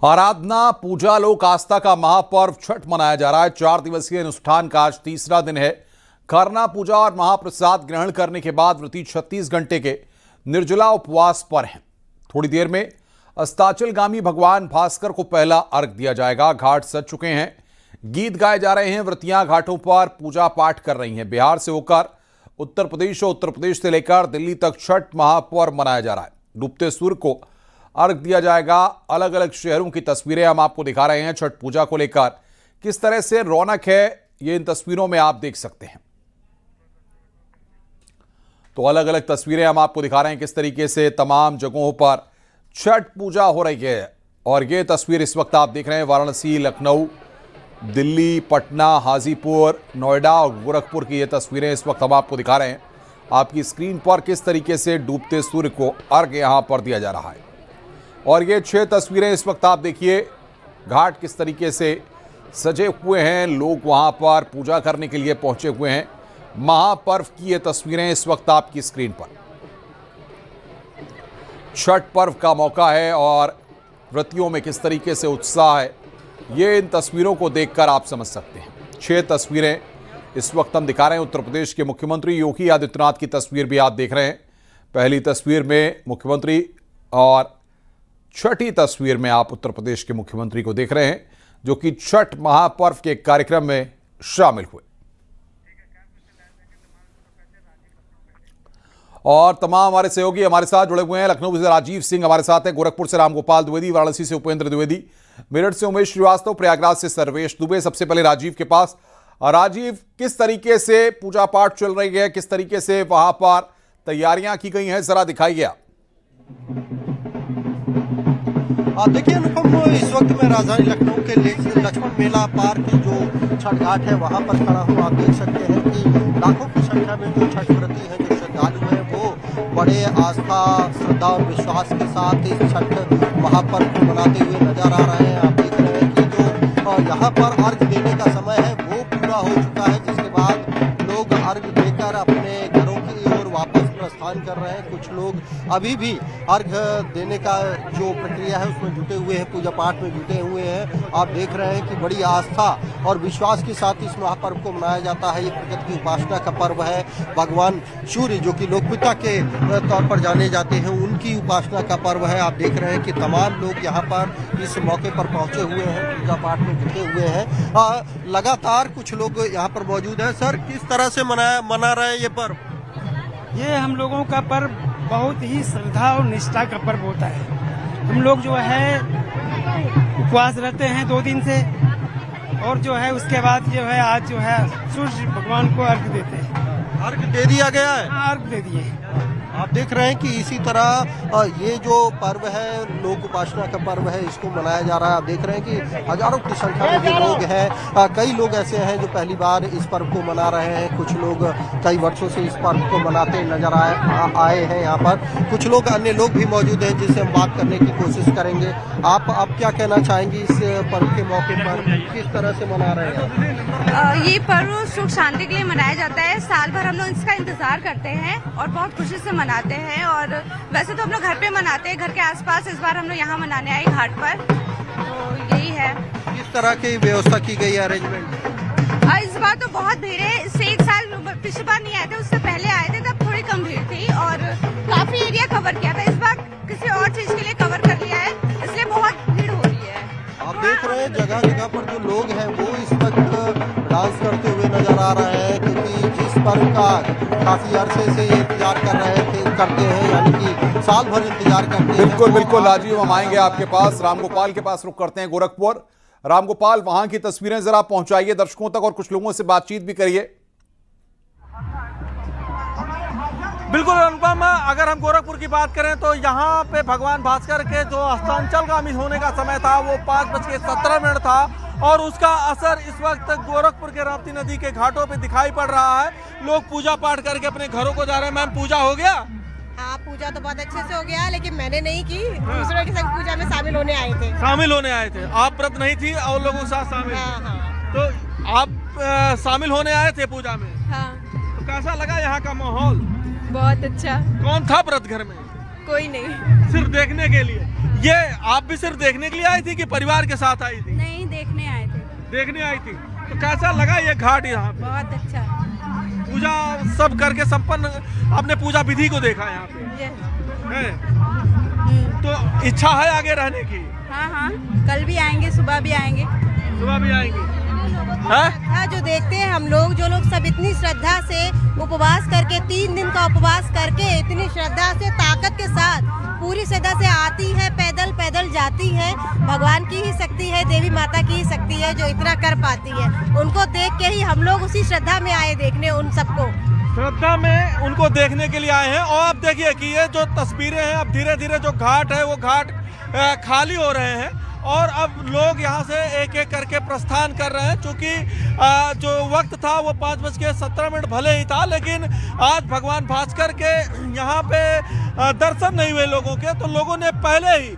आराधना, पूजा, लोक आस्था का महापर्व छठ मनाया जा रहा है। 4 दिवसीय अनुष्ठान का आज तीसरा दिन है। खरना, पूजा और महाप्रसाद ग्रहण करने के बाद व्रती 36 घंटे के निर्जला उपवास पर हैं। थोड़ी देर में अस्ताचलगामी भगवान भास्कर को पहला अर्घ दिया जाएगा। घाट सज चुके हैं, गीत गाए जा रहे हैं। व्रतियां घाटों पर पूजा पाठ कर रही हैं। बिहार से होकर उत्तर प्रदेश और उत्तर प्रदेश से लेकर दिल्ली तक छठ महापर्व मनाया जा रहा है। डूबते सूर्य को अर्घ दिया जाएगा। अलग अलग शहरों की तस्वीरें हम आपको दिखा रहे हैं। छठ पूजा को लेकर किस तरह से रौनक है, ये इन तस्वीरों में आप देख सकते हैं। तो अलग अलग तस्वीरें हम आपको दिखा रहे हैं किस तरीके से तमाम जगहों पर छठ पूजा हो रही है। और ये तस्वीर इस वक्त आप देख रहे हैं वाराणसी, लखनऊ, दिल्ली, पटना, हाजीपुर, नोएडा और गोरखपुर की ये तस्वीरें इस वक्त हम आपको दिखा रहे हैं। आपकी स्क्रीन पर किस तरीके से डूबते सूर्य को अर्घ यहां पर दिया जा रहा है। और ये 6 तस्वीरें इस वक्त आप देखिए। घाट किस तरीके से सजे हुए हैं, लोग वहां पर पूजा करने के लिए पहुंचे हुए हैं। महापर्व की ये तस्वीरें इस वक्त आपकी स्क्रीन पर। छठ पर्व का मौका है और व्रतियों में किस तरीके से उत्साह है, ये इन तस्वीरों को देखकर आप समझ सकते हैं। 6 तस्वीरें इस वक्त हम दिखा रहे हैं। उत्तर प्रदेश के मुख्यमंत्री योगी आदित्यनाथ की तस्वीर भी आप देख रहे हैं। पहली तस्वीर में मुख्यमंत्री और छठी तस्वीर में आप उत्तर प्रदेश के मुख्यमंत्री को देख रहे हैं, जो कि छठ महापर्व के कार्यक्रम में शामिल हुए। और तमाम हमारे सहयोगी हमारे साथ जुड़े हुए हैं। लखनऊ से राजीव सिंह हमारे साथ हैं, गोरखपुर से रामगोपाल द्विवेदी, वाराणसी से उपेंद्र द्विवेदी, मेरठ से उमेश श्रीवास्तव, प्रयागराज से सर्वेश दुबे। सबसे पहले राजीव के पास। राजीव, किस तरीके से पूजा पाठ चल रही है, किस तरीके से वहां पर तैयारियां की गई हैं, जरा दिखाइए आप। देखिए अनुपम, इस वक्त मैं राजधानी लखनऊ के लक्ष्मण मेला पार्क जो छठ घाट है वहां पर खड़ा हूँ। आप देख सकते हैं कि लाखों की संख्या में जो छठ व्रती हैं, जो श्रद्धालु हैं, वो बड़े आस्था, श्रद्धा और विश्वास के साथ इस छठ महापर्व को मनाते हुए नजर आ रहे हैं। आप देख रहे हैं कि जो यहाँ पर अर्घ देने का समय है वो पूरा हो चुका है, जिसके बाद लोग अर्घ देकर अपने घरों की ओर वापस प्रस्थान कर रहे हैं। कुछ लोग अभी भी अर्घ देने का जो प्रक्रिया है उसमें जुटे हुए हैं, पूजा पाठ में जुटे हुए हैं। आप देख रहे हैं कि बड़ी आस्था और विश्वास के साथ इस महापर्व को मनाया जाता है। ये प्रकृति की उपासना का पर्व है। भगवान सूर्य, जो कि लोकपिता के तौर पर जाने जाते हैं, उनकी उपासना का पर्व है। आप देख रहे हैं कि तमाम लोग यहाँ पर इस मौके पर पहुंचे हुए हैं, पूजा पाठ में जुटे हुए हैं। लगातार कुछ लोग यहाँ पर मौजूद हैं। सर, किस तरह से मना रहे हैं ये पर्व? ये हम लोगों का पर्व बहुत ही श्रद्धा और निष्ठा का पर्व होता है। हम लोग जो है उपवास रहते हैं 2 दिन से, और जो है उसके बाद जो है आज जो है सूर्य भगवान को अर्घ देते हैं। अर्घ दे दिया गया है? अर्घ दे दिए। आप देख रहे हैं कि इसी तरह ये जो पर्व है, लोक उपासना का पर्व है, इसको मनाया जा रहा है। आप देख रहे हैं कि हजारों की संख्या में जो लोग हैं, कई लोग ऐसे हैं जो पहली बार इस पर्व को मना रहे हैं। कुछ लोग कई वर्षों से इस पर्व को मनाते नजर आए हैं यहाँ पर। कुछ लोग, अन्य लोग भी मौजूद हैं जिनसे हम बात करने की कोशिश करेंगे। आप क्या कहना चाहेंगी इस पर्व के मौके पर, किस तरह से मना रहे हैं? ये पर्व सुख शांति के लिए मनाया जाता है। साल भर हम लोग इसका इंतजार करते हैं और बहुत खुशी से मनाते हैं। और वैसे तो हम लोग घर पे मनाते हैं, घर के आसपास। इस बार हम लोग यहाँ मनाने आए घाट पर, तो यही है। किस तरह की व्यवस्था की गई है, अरेंजमेंट? इस बार तो बहुत भीड़ है। इससे 1 साल पिछली बार नहीं आए थे, उससे पहले आए थे, तब थोड़ी कम भीड़ थी और काफी एरिया कवर किया था। इस बार किसी और चीज के लिए कवर कर लिया है, इसलिए बहुत भीड़ हो रही है। आप देख रहे हैं जगह जगह पर जो लोग हैं वो इस वक्त डांस करते हुए नजर आ रहे हैं, क्योंकि जिस पर्व का काफी अरसे से ये इंतजार करते हैं, यानी कि साल भर इंतजार करते हैं। बिल्कुल बिल्कुल राजीव, हम आएंगे आपके पास। रामगोपाल के पास रुक करते हैं, गोरखपुर। रामगोपाल, वहां की तस्वीरें जरा पहुंचाइए दर्शकों तक और कुछ लोगों से बातचीत भी करिए। बिल्कुल अनुपम, अगर हम गोरखपुर की बात करें तो यहाँ पे भगवान भास्कर के जो अस्तांचलगामी होने का समय था वो 5:17 था, और उसका असर इस वक्त गोरखपुर के राप्ती नदी के घाटों पे दिखाई पड़ रहा है। लोग पूजा पाठ करके अपने घरों को जा रहे हैं। मैम, पूजा हो गया? हाँ, पूजा तो बहुत अच्छे से हो गया, लेकिन मैंने नहीं की, दूसरों के संग पूजा में शामिल होने आए थे। आप व्रत नहीं थी और लोगों के साथ शामिल? हाँ। तो आप शामिल होने आए थे पूजा में? हाँ। तो कैसा लगा यहाँ का माहौल? बहुत अच्छा। कौन था व्रत घर में? कोई नहीं, सिर्फ देखने के लिए। ये आप भी सिर्फ देखने के लिए आई थी कि परिवार के साथ आई थी? नहीं, देखने आए थे। देखने आई थी। तो कैसा लगा ये घाट यहाँ पे? बहुत अच्छा। पूजा सब करके संपन्न आपने पूजा विधि को देखा यहाँ पे है? तो इच्छा है आगे रहने की? हाँ हाँ, कल भी आएंगे, सुबह भी आएंगे। सुबह भी आएंगे है? जो देखते हैं हम लोग, जो लोग सब इतनी श्रद्धा से उपवास करके 3 दिन का उपवास करके इतनी श्रद्धा से ताकत के साथ पूरी श्रद्धा से आती है, पैदल पैदल जाती है। भगवान की ही शक्ति है, देवी माता की ही शक्ति है जो इतना कर पाती है। उनको देख के ही हम लोग उसी श्रद्धा में आए देखने, उन सबको श्रद्धा में उनको देखने के लिए आए हैं। और अब देखिए कि ये जो तस्वीरें हैं, अब धीरे धीरे जो घाट है वो घाट खाली हो रहे हैं और अब लोग यहाँ से एक एक करके प्रस्थान कर रहे हैं। चूँकि जो वक्त था वो 5:17 भले ही था, लेकिन आज भगवान भास्कर के यहाँ पे दर्शन नहीं हुए लोगों के, तो लोगों ने पहले ही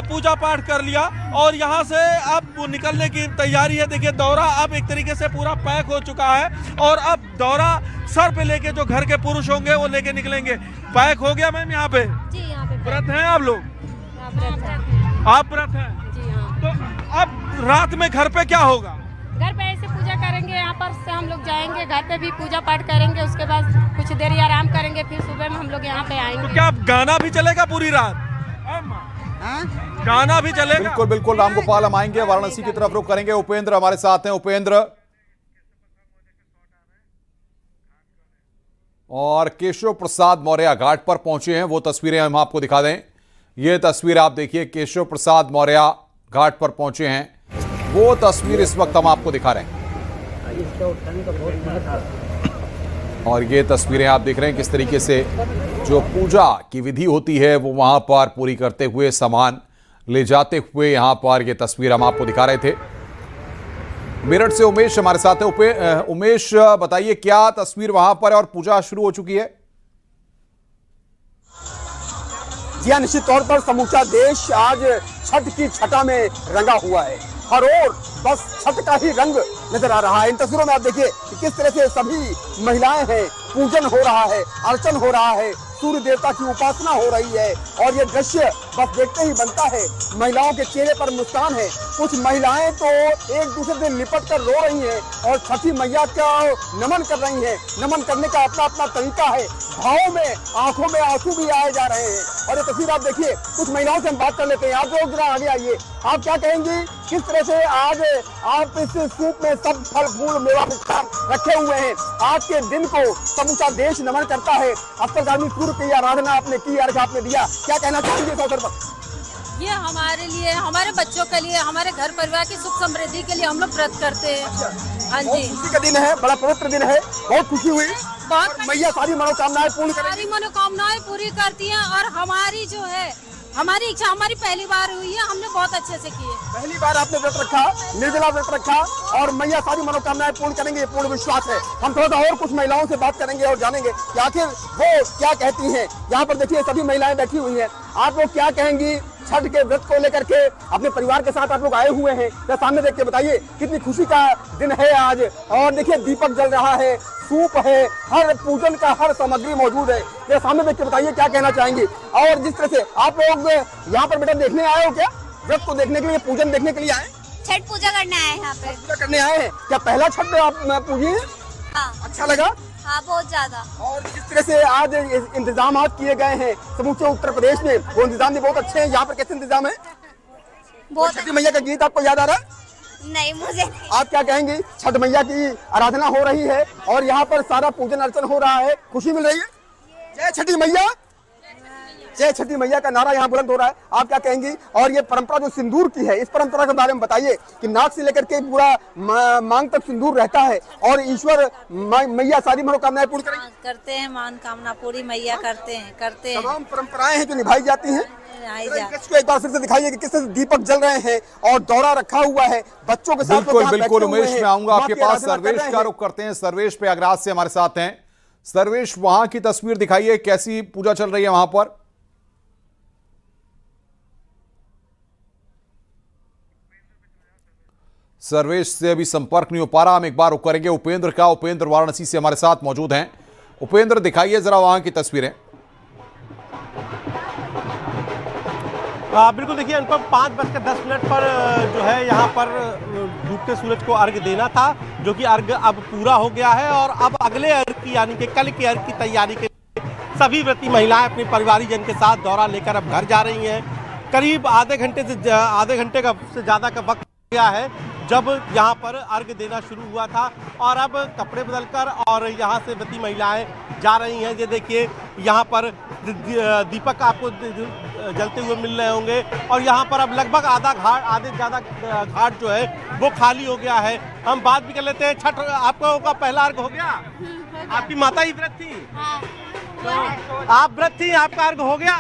पूजा पाठ कर लिया और यहाँ से अब निकलने की तैयारी है। देखिए दौरा अब एक तरीके से पूरा पैक हो चुका है और अब दौरा सर पे लेके जो घर के पुरुष होंगे वो लेके निकलेंगे। पैक हो गया मैम यहाँ पे? जी, यहाँ पे व्रत हैं आप लोग? आप व्रत हैं? जी हाँ। तो अब रात में घर पे क्या होगा? घर पे ऐसे पूजा करेंगे, यहाँ पर से हम लोग जाएंगे, घर पे भी पूजा पाठ करेंगे, उसके बाद कुछ देर आराम करेंगे, फिर सुबह में हम लोग यहाँ पे आएंगे। तो क्या गाना भी चलेगा पूरी रात? गाना भी चलेगा? बिल्कुल बिल्कुल रामगोपाल, हम आएंगे वाराणसी की तरफ रुख करेंगे। उपेंद्र हमारे साथ हैं। उपेंद्र, और केशव प्रसाद मौर्य घाट पर पहुंचे हैं, वो तस्वीरें हम आपको दिखा दें। ये तस्वीर आप देखिए, केशव प्रसाद मौर्य घाट पर पहुंचे हैं, वो तस्वीर इस वक्त हम आपको दिखा रहे हैं। और ये तस्वीरें आप देख रहे हैं किस तरीके से जो पूजा की विधि होती है वो वहां पर पूरी करते हुए, सामान ले जाते हुए यहां पर ये तस्वीर हम आपको दिखा रहे थे। मेरठ से उमेश हमारे साथ है। उमेश, बताइए क्या तस्वीर वहां पर और पूजा शुरू हो चुकी है? जी हाँ, निश्चित तौर पर समूचा देश आज छठ की छटा में रंगा हुआ है। हर ओर बस छठ का ही रंग नजर आ रहा है। इन तस्वीरों में आप देखिए कि किस तरह से सभी महिलाएं हैं, पूजन हो रहा है, अर्चन हो रहा है, सूर्य देवता की उपासना हो रही है और ये दृश्य बस देखते ही बनता है। महिलाओं के चेहरे पर मुस्कान है। कुछ महिलाएं तो एक दूसरे से लिपट कर रो रही हैं और छठी मैया का नमन कर रही हैं। नमन करने का अपना अपना तरीका है। भावों में, आंखों में आंसू भी आए जा रहे हैं। और ये तस्वीर आप देखिए, कुछ महिलाओं से हम बात कर लेते हैं। आप लोग जरा आगे आइए, आप क्या कहेंगी, किस तरह से आज आप इस सूप में सब फल फूल मेवा रखे हुए हैं? आज के दिन को समूचा देश नमन करता है। अस्त्रगामी सूर्य की आराधना आपने की, अर्घ आपने दिया, क्या कहना चाहेंगे इस अवसर पर? ये हमारे लिए, हमारे बच्चों के लिए, हमारे घर परिवार की सुख समृद्धि के लिए हम लोग व्रत करते हैं। हाँ जी, खुशी का दिन है, बड़ा पवित्र दिन है, बहुत खुशी हुई। बहुत मैया सारी मनोकामनाएं पूर्ण करेंगी। सारी मनोकामनाएं पूरी करती हैं और हमारी जो है, हमारी इच्छा, हमारी पहली बार हुई है, हमने बहुत अच्छे से की है। पहली बार आपने व्रत रखा, निर्जला व्रत रखा और मैया सारी मनोकामनाएं पूर्ण करेंगे, ये पूर्ण विश्वास है। हम थोड़ा सा और कुछ महिलाओं से बात करेंगे और जानेंगे कि आखिर वो क्या कहती हैं। यहाँ पर देखिए सभी महिलाएं बैठी हुई हैं। आप लोग क्या कहेंगी छठ के व्रत को लेकर के? अपने परिवार के साथ आप लोग आए हुए हैं, तो सामने देख के बताइए कितनी खुशी का दिन है आज। और देखिए दीपक जल रहा है, सूप है, हर पूजन का हर सामग्री मौजूद है। तो सामने देख के बताइए क्या कहना चाहेंगी। और जिस तरह से आप लोग यहाँ पर बेटा देखने आए हो, क्या व्रत को देखने के लिए, पूजन देखने के लिए आए? छठ पूजा करने आए यहाँ पे। पूजा करने आए हैं, क्या पहला छठ में आप पूजी हैं? हाँ। अच्छा लगा? हाँ, बहुत ज्यादा। और जिस तरह से आज इंतजाम किए गए हैं समूचे उत्तर प्रदेश में, वो इंतजाम भी बहुत अच्छे हैं। यहाँ पर कैसे इंतजाम है? बहुत छठी मैया का गीत आपको याद आ रहा है? नहीं, मुझे नहीं। आप क्या कहेंगे? छठ मैया की आराधना हो रही है और यहाँ पर सारा पूजन अर्चन हो रहा है, खुशी मिल रही है। जय छठी मैया, जय छठी मैया का नारा यहाँ बुलंद हो रहा है। आप क्या कहेंगी? और ये परंपरा जो सिंदूर की है, इस परंपरा के बारे में बताइए कि नाक से लेकर के पूरा मांग तक सिंदूर रहता है और ईश्वर मैया सारी मनोकामनाएं पूर्ण करेंगे। करते हैं, मनोकामना पूरी मैया करते हैं। तमाम परंपराएं हैं जो निभाई जाती हैं। इसको एक बार फिर से दिखाइए कि किस तरह से दीपक जल रहे हैं और दौरा रखा हुआ है बच्चों के साथ। बिल्कुल बिल्कुल उमेश, मैं आऊंगा आपके पास। सर्वेश का रुख करते हैं। सर्वेश प्रयागराज से हमारे साथ हैं। सर्वेश, वहां की तस्वीर दिखाइए, कैसी पूजा चल रही है वहां पर? सर्वेश से अभी संपर्क नहीं हो पा रहा, हम एक बार रुक करेंगे उपेंद्र का। उपेंद्र वाराणसी से हमारे साथ मौजूद हैं। उपेंद्र, दिखाइए जरा वहां की तस्वीरें। बिल्कुल देखिए अनुपम 5:10 पर जो है यहाँ पर डूबते सूरज को अर्घ देना था, जो कि अर्घ अब पूरा हो गया है और अब अगले अर्घ की यानी कि कल के अर्घ की तैयारी के सभी व्रती महिलाएं अपने परिवारीजन के साथ दौरा लेकर अब घर जा रही हैं। करीब आधे घंटे से ज़्यादा का वक्त हो गया है जब यहाँ पर अर्घ देना शुरू हुआ था और अब कपड़े बदलकर और यहाँ से व्रती महिलाएं जा रही हैं। ये देखिए यहाँ पर दीपक आपको जलते हुए मिल रहे होंगे और यहाँ पर अब लगभग आधे ज़्यादा घाट जो है वो खाली हो गया है। हम बात भी कर लेते हैं। छठ आपका पहला अर्घ हो गया? आपकी माता ही व्रत थी? तो आप व्रत थी, आपका अर्घ हो गया?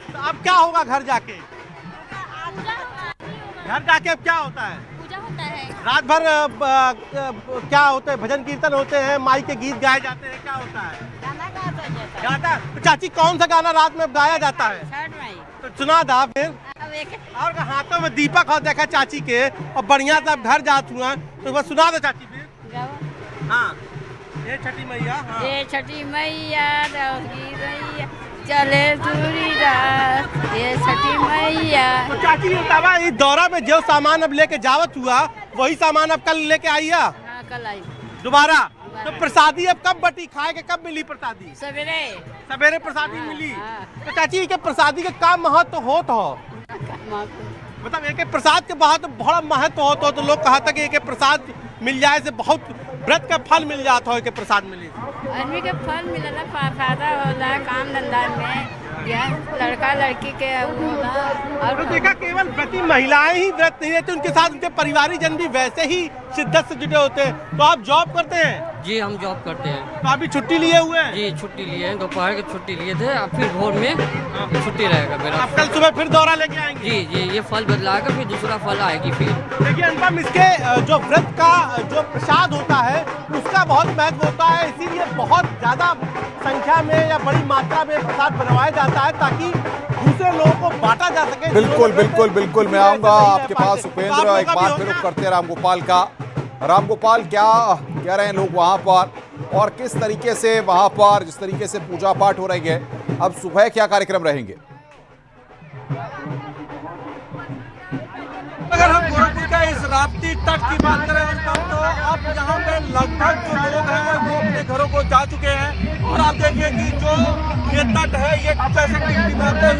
तो अब क्या होगा घर जाके? घर जाके अब क्या होता है? पूजा होता है। रात भर क्या होते हैं? भजन कीर्तन होते हैं, माई के गीत गाए जाते हैं, क्या होता है? गाता। तो चाची कौन सा गाना रात में गाया जाता है? तो सुना था फिर। और हाथों में दीपक और देखा चाची के और बढ़िया से अब घर जात हुआ तो बस सुना दो चाची फिर। हाँ ये छठी मैया, हाँ। ये छठी मैया चले दूरी रात, ये छठी मैया। तो चाची ये बतावा इस दौरा में जो सामान अब लेके जावत हुआ वही सामान अब कल लेके आई है? हाँ कल आई दोबारा। तो प्रसादी अब कब बटी, खाए के कब मिली प्रसादी? सवेरे प्रसादी मिली। हाँ। तो चाची के प्रसादी का क्या महत्व होत हो? मतलब एक प्रसाद के बहुत बड़ा महत्व होता हो तो लोग कहा था कि एक प्रसाद मिल जाए से बहुत व्रत का फल मिल जाता हो। के प्रसाद मिले आदमी के फल मिलला, फायदा होला काम धंधा में, या लड़का लड़की के होला। और तो देखा केवल व्रती महिलाएं ही व्रत नहीं रहती, उनके साथ उनके परिवारीजन भी वैसे ही शिद्दत से जुटे होते हैं। तो आप जॉब करते हैं? जी हम जॉब करते हैं। तो अभी छुट्टी लिए हुए हैं? जी छुट्टी लिए हैं, दोपहर की छुट्टी लिए थे, अब फिर भोर में छुट्टी रहेगा मेरा। आप कल सुबह फिर दौरा लेके आएंगे? जी ये फल बदलाएगा, फिर दूसरा फल आएगी फिर। देखिए अनुपम, इसके जो व्रत का जो प्रसाद होता है उसका बहुत महत्व होता है, इसीलिए बहुत ज्यादा संख्या में या बड़ी मात्रा में प्रसाद बनवाया जाता है ताकि दूसरे लोगों को बांटा जा सके। बिल्कुल मैं आऊंगा आपके पास उपेंद्र। एक बार फिर रुख करते हैं रामगोपाल का। रामगोपाल, क्या कह रहे हैं लोग वहां पर और किस तरीके से वहां पर जिस तरीके से पूजा पाठ हो रही है, अब सुबह क्या कार्यक्रम रहेंगे? अगर हम गोरखपुर का इस राप्ती तट की बात करें तो अब यहाँ पे लगभग जो लोग हैं वो अपने घरों को जा चुके हैं और आप देखिए कि जो ये तट है ये कैसे टिमटिमाते हुए